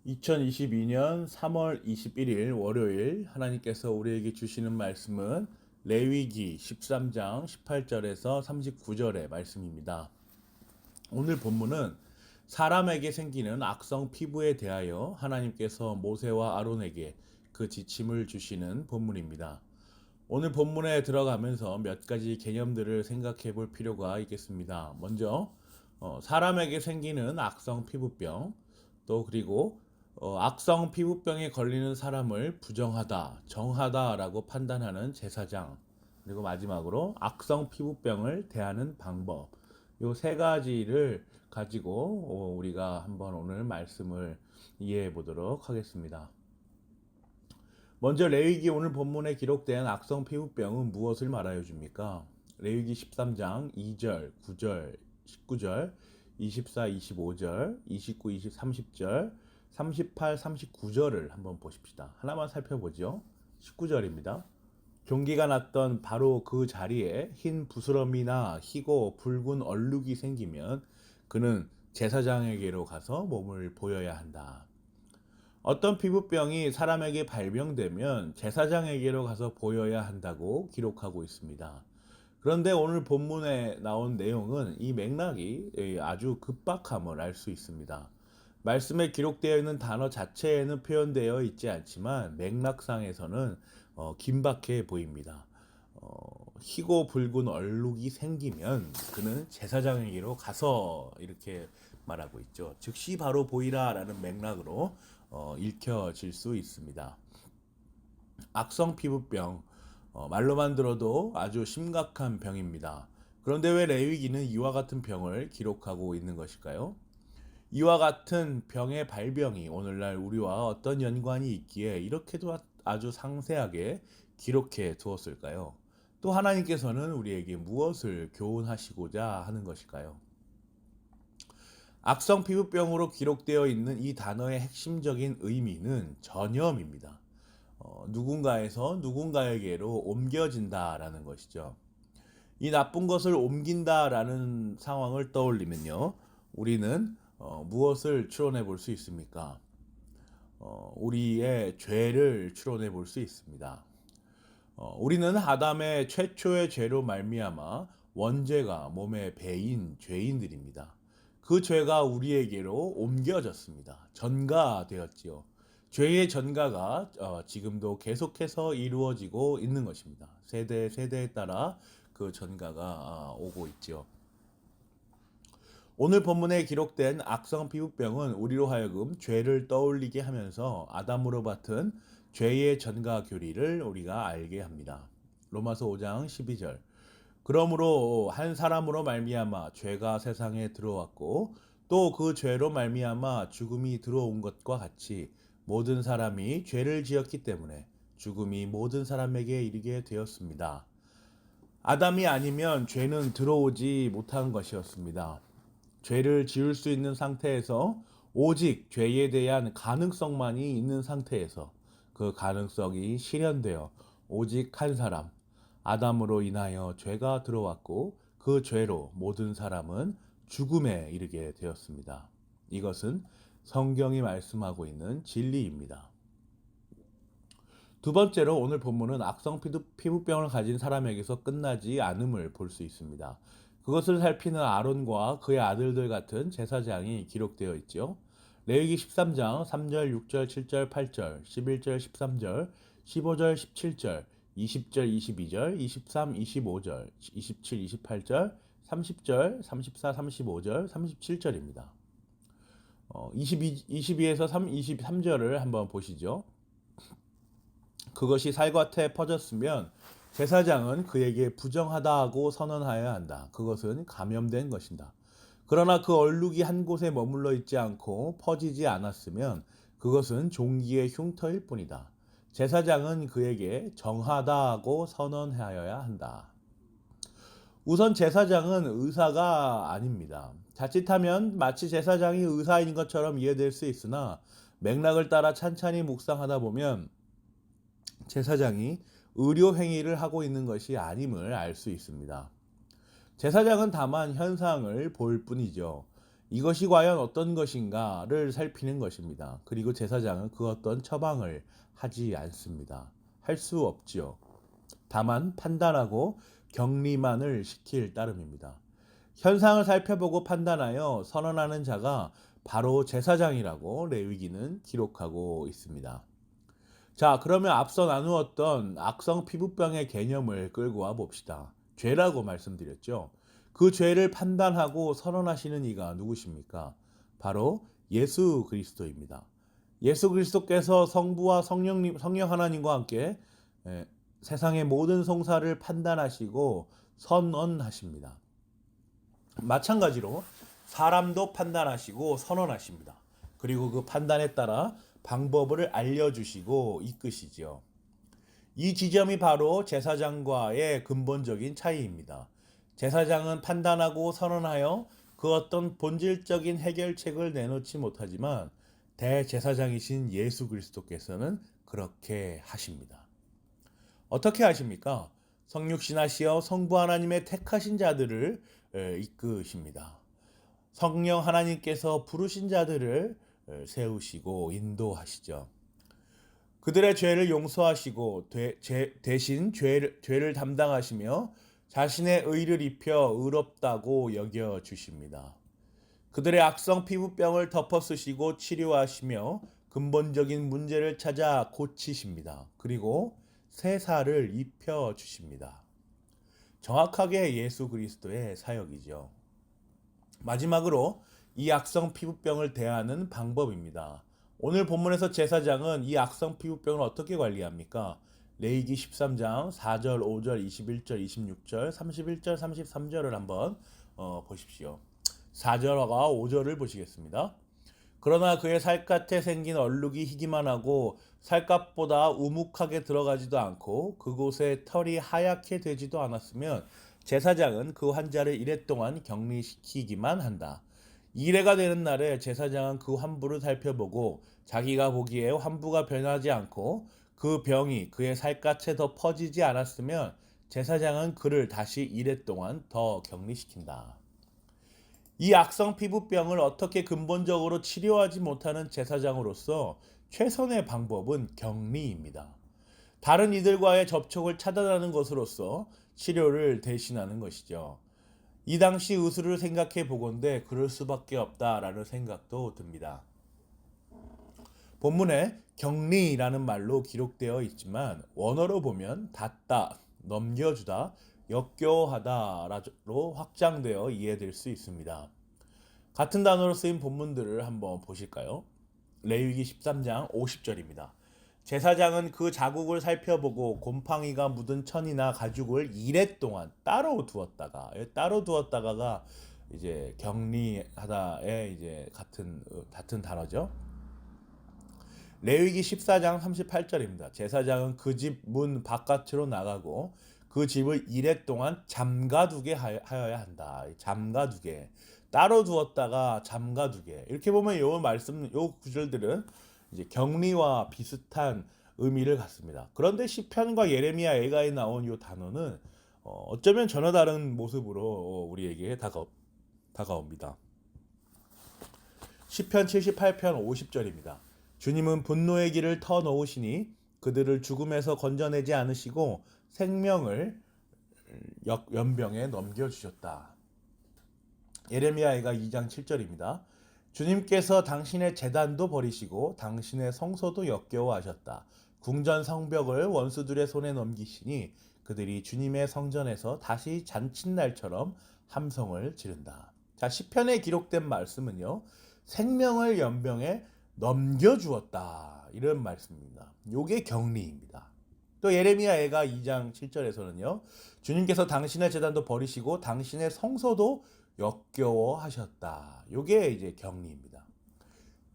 2022년 3월 21일 월요일 하나님께서 우리에게 주시는 말씀은 레위기 13장 18절에서 39절의 말씀입니다. 오늘 본문은 사람에게 생기는 악성 피부에 대하여 하나님께서 모세와 아론에게 그 지침을 주시는 본문입니다. 오늘 본문에 들어가면서 몇 가지 개념들을 생각해 볼 필요가 있겠습니다. 먼저 사람에게 생기는 악성 피부병, 또 그리고 악성 피부병에 걸리는 사람을 부정하다, 정하다라고 판단하는 제사장, 그리고 마지막으로 악성 피부병을 대하는 방법, 요 세 가지를 가지고 우리가 한번 오늘 말씀을 이해해 보도록 하겠습니다. 먼저 레위기 오늘 본문에 기록된 악성 피부병은 무엇을 말하여 줍니까? 레위기 13장 2절, 9절, 19절, 24, 25절, 29, 20, 30절, 38, 39절을 한번 보십시다. 하나만 살펴보죠. 19절입니다. 종기가 났던 바로 그 자리에 흰 부스럼이나 희고 붉은 얼룩이 생기면 그는 제사장에게로 가서 몸을 보여야 한다. 어떤 피부병이 사람에게 발병되면 제사장에게로 가서 보여야 한다고 기록하고 있습니다. 그런데 오늘 본문에 나온 내용은 이 맥락이 아주 급박함을 알 수 있습니다. 말씀에 기록되어 있는 단어 자체에는 표현되어 있지 않지만 맥락상에서는 긴박해 보입니다. 희고 붉은 얼룩이 생기면 그는 제사장에게로 가서 이렇게 말하고 있죠. 즉시 바로 보이라라는 맥락으로 읽혀질 수 있습니다. 악성 피부병, 말로만 들어도 아주 심각한 병입니다. 그런데 왜 레위기는 이와 같은 병을 기록하고 있는 것일까요? 이와 같은 병의 발병이 오늘날 우리와 어떤 연관이 있기에 이렇게도 아주 상세하게 기록해 두었을까요? 또 하나님께서는 우리에게 무엇을 교훈하시고자 하는 것일까요? 악성 피부병으로 기록되어 있는 이 단어의 핵심적인 의미는 전염입니다. 누군가에서 누군가에게로 옮겨진다라는 것이죠. 이 나쁜 것을 옮긴다라는 상황을 떠올리면요, 우리는 무엇을 추론해 볼 수 있습니까? 우리의 죄를 추론해 볼 수 있습니다. 우리는 아담의 최초의 죄로 말미암아 원죄가 몸에 배인 죄인들입니다. 그 죄가 우리에게로 옮겨졌습니다. 전가되었지요. 죄의 전가가 지금도 계속해서 이루어지고 있는 것입니다. 세대에 따라 그 전가가 오고 있죠. 오늘 본문에 기록된 악성 피부병은 우리로 하여금 죄를 떠올리게 하면서 아담으로 받은 죄의 전가 교리를 우리가 알게 합니다. 로마서 5장 12절. 그러므로 한 사람으로 말미암아 죄가 세상에 들어왔고 또 그 죄로 말미암아 죽음이 들어온 것과 같이 모든 사람이 죄를 지었기 때문에 죽음이 모든 사람에게 이르게 되었습니다. 아담이 아니면 죄는 들어오지 못한 것이었습니다. 죄를 지을 수 있는 상태에서 오직 죄에 대한 가능성만이 있는 상태에서 그 가능성이 실현되어 오직 한 사람, 아담으로 인하여 죄가 들어왔고 그 죄로 모든 사람은 죽음에 이르게 되었습니다. 이것은 성경이 말씀하고 있는 진리입니다. 두 번째로 오늘 본문은 악성 피부병을 가진 사람에게서 끝나지 않음을 볼 수 있습니다. 그것을 살피는 아론과 그의 아들들 같은 제사장이 기록되어 있죠. 레위기 13장 3절, 6절, 7절, 8절, 11절, 13절, 15절, 17절, 20절, 22절, 23, 25절, 27, 28절, 30절, 34, 35절, 37절입니다. 22에서 23절을 한번 보시죠. 그것이 살갗에 퍼졌으면 제사장은 그에게 부정하다고 선언하여야 한다. 그것은 감염된 것이다. 그러나 그 얼룩이 한 곳에 머물러 있지 않고 퍼지지 않았으면 그것은 종기의 흉터일 뿐이다. 제사장은 그에게 정하다고 선언하여야 한다. 우선 제사장은 의사가 아닙니다. 자칫하면 마치 제사장이 의사인 것처럼 이해될 수 있으나 맥락을 따라 찬찬히 묵상하다 보면 제사장이 의료 행위를 하고 있는 것이 아님을 알 수 있습니다. 제사장은 다만 현상을 볼 뿐이죠. 이것이 과연 어떤 것인가를 살피는 것입니다. 그리고 제사장은 그 어떤 처방을 하지 않습니다. 할 수 없지요. 다만 판단하고 격리만을 시킬 따름입니다. 현상을 살펴보고 판단하여 선언하는 자가 바로 제사장이라고 레위기는 기록하고 있습니다. 자, 그러면 앞서 나누었던 악성 피부병의 개념을 끌고 와 봅시다. 죄라고 말씀드렸죠. 그 죄를 판단하고 선언하시는 이가 누구십니까? 바로 예수 그리스도입니다. 예수 그리스도께서 성부와 성령 하나님과 함께 세상의 모든 송사를 판단하시고 선언하십니다. 마찬가지로 사람도 판단하시고 선언하십니다. 그리고 그 판단에 따라 방법을 알려주시고 이끄시죠. 이 지점이 바로 제사장과의 근본적인 차이입니다. 제사장은 판단하고 선언하여 그 어떤 본질적인 해결책을 내놓지 못하지만 대제사장이신 예수 그리스도께서는 그렇게 하십니다. 어떻게 하십니까? 성육신하시어 성부 하나님의 택하신 자들을 이끄십니다. 성령 하나님께서 부르신 자들을 세우시고 인도하시죠. 그들의 죄를 용서하시고 대신 죄를 담당하시며 자신의 의를 입혀 의롭다고 여겨주십니다. 그들의 악성 피부병을 덮어쓰시고 치료하시며 근본적인 문제를 찾아 고치십니다. 그리고 새 살을 입혀주십니다. 정확하게 예수 그리스도의 사역이죠. 마지막으로 이 악성 피부병을 대하는 방법입니다. 오늘 본문에서 제사장은 이 악성 피부병을 어떻게 관리합니까? 레위기 13장 4절, 5절, 21절, 26절, 31절, 33절을 한번 보십시오. 4절과 5절을 보시겠습니다. 그러나 그의 살갗에 생긴 얼룩이 희기만 하고 살갗보다 우묵하게 들어가지도 않고 그곳에 털이 하얗게 되지도 않았으면 제사장은 그 환자를 이래 동안 격리시키기만 한다. 이래가 되는 날에 제사장은 그 환부를 살펴보고 자기가 보기에 환부가 변하지 않고 그 병이 그의 살갗에 더 퍼지지 않았으면 제사장은 그를 다시 이래 동안 더 격리시킨다. 이 악성 피부병을 어떻게 근본적으로 치료하지 못하는 제사장으로서 최선의 방법은 격리입니다. 다른 이들과의 접촉을 차단하는 것으로서 치료를 대신하는 것이죠. 이 당시 의술을 생각해 보건대 그럴 수밖에 없다라는 생각도 듭니다. 본문에 격리라는 말로 기록되어 있지만 원어로 보면 닫다, 넘겨주다, 역겨워하다로 확장되어 이해될 수 있습니다. 같은 단어로 쓰인 본문들을 한번 보실까요? 레위기 13장 50절입니다. 제사장은 그 자국을 살펴보고 곰팡이가 묻은 천이나 가죽을 이래 동안 따로 두었다가가 이제 격리하다의 이제 같은 단어죠. 레위기 14장 38절입니다. 제사장은 그 집 문 바깥으로 나가고 그 집을 이래 동안 잠가두게 하여야 한다. 잠가두게. 따로 두었다가 잠가두게. 이렇게 보면 요 구절들은 이제 격리와 비슷한 의미를 갖습니다. 그런데 시편과 예레미야 예가에 나온 요 단어는 어쩌면 전혀 다른 모습으로 우리에게 다가옵니다. 시편 78편 50절입니다. 주님은 분노의 길을 터놓으시니 그들을 죽음에서 건져내지 않으시고 생명을 연병에 넘겨주셨다. 예레미야가 2장 7절입니다. 주님께서 당신의 제단도 버리시고 당신의 성소도 역겨워하셨다. 궁전 성벽을 원수들의 손에 넘기시니 그들이 주님의 성전에서 다시 잔칫날처럼 함성을 지른다. 자, 시편에 기록된 말씀은요. 생명을 연병에 넘겨주었다. 이런 말씀입니다. 요게 격리입니다. 또 예레미야가 2장 7절에서는요. 주님께서 당신의 제단도 버리시고 당신의 성소도 역겨워하셨다. 요게 이제 격리입니다.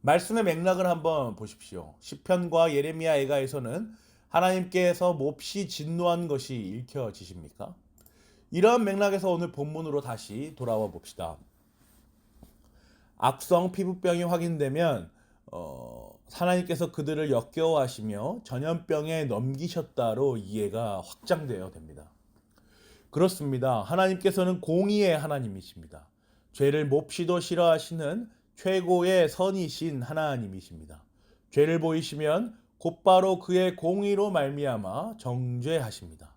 말씀의 맥락을 한번 보십시오. 시편과 예레미야 예가에서는 하나님께서 몹시 진노한 것이 읽혀지십니까? 이러한 맥락에서 오늘 본문으로 다시 돌아와 봅시다. 악성 피부병이 확인되면 하나님께서 그들을 역겨워하시며 전염병에 넘기셨다로 이해가 확장되어야 됩니다. 그렇습니다. 하나님께서는 공의의 하나님이십니다. 죄를 몹시도 싫어하시는 최고의 선이신 하나님이십니다. 죄를 보이시면 곧바로 그의 공의로 말미암아 정죄하십니다.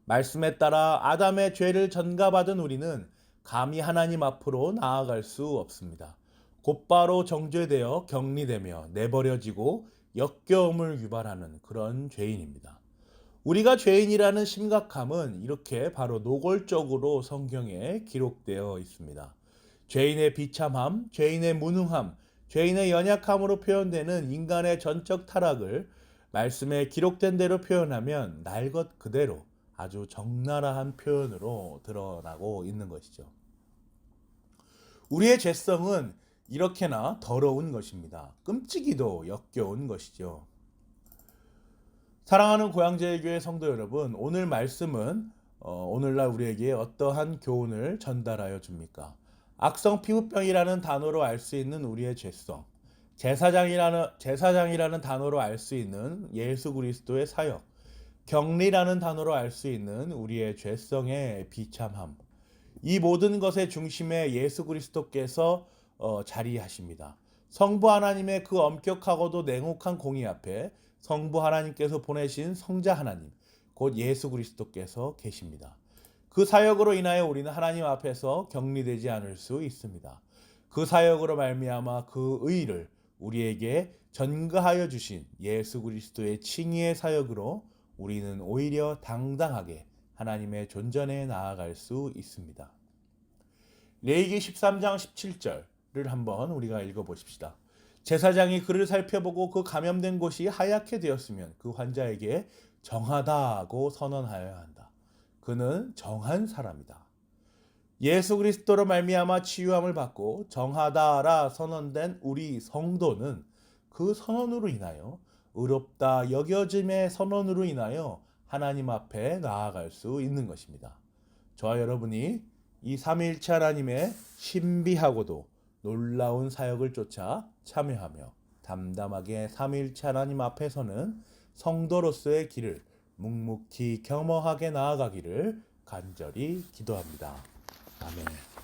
말씀에 따라 아담의 죄를 전가받은 우리는 감히 하나님 앞으로 나아갈 수 없습니다. 곧바로 정죄되어 격리되며 내버려지고 역겨움을 유발하는 그런 죄인입니다. 우리가 죄인이라는 심각함은 이렇게 바로 노골적으로 성경에 기록되어 있습니다. 죄인의 비참함, 죄인의 무능함, 죄인의 연약함으로 표현되는 인간의 전적 타락을 말씀에 기록된 대로 표현하면 날 것 그대로 아주 적나라한 표현으로 드러나고 있는 것이죠. 우리의 죄성은 이렇게나 더러운 것입니다. 끔찍이도 역겨운 것이죠. 사랑하는 고향제일교회 성도 여러분, 오늘 말씀은 오늘날 우리에게 어떠한 교훈을 전달하여 줍니까? 악성 피부병이라는 단어로 알 수 있는 우리의 죄성, 제사장이라는 단어로 알 수 있는 예수 그리스도의 사역, 격리라는 단어로 알 수 있는 우리의 죄성의 비참함, 이 모든 것의 중심에 예수 그리스도께서 자리하십니다. 성부 하나님의 그 엄격하고도 냉혹한 공의 앞에 성부 하나님께서 보내신 성자 하나님, 곧 예수 그리스도께서 계십니다. 그 사역으로 인하여 우리는 하나님 앞에서 격리되지 않을 수 있습니다. 그 사역으로 말미암아 그 의를 우리에게 전가하여 주신 예수 그리스도의 칭의의 사역으로 우리는 오히려 당당하게 하나님의 존전에 나아갈 수 있습니다. 레위기 13장 17절을 한번 우리가 읽어보십시다. 제사장이 그를 살펴보고 그 감염된 곳이 하얗게 되었으면 그 환자에게 정하다고 선언하여야 한다. 그는 정한 사람이다. 예수 그리스도로 말미암아 치유함을 받고 정하다라 선언된 우리 성도는 그 선언으로 인하여 의롭다 여겨짐의 선언으로 인하여 하나님 앞에 나아갈 수 있는 것입니다. 저와 여러분이 이 삼위일체 하나님의 신비하고도 놀라운 사역을 쫓아 참여하며 담담하게 삼위일체 하나님 앞에서는 성도로서의 길을 묵묵히 겸허하게 나아가기를 간절히 기도합니다. 아멘.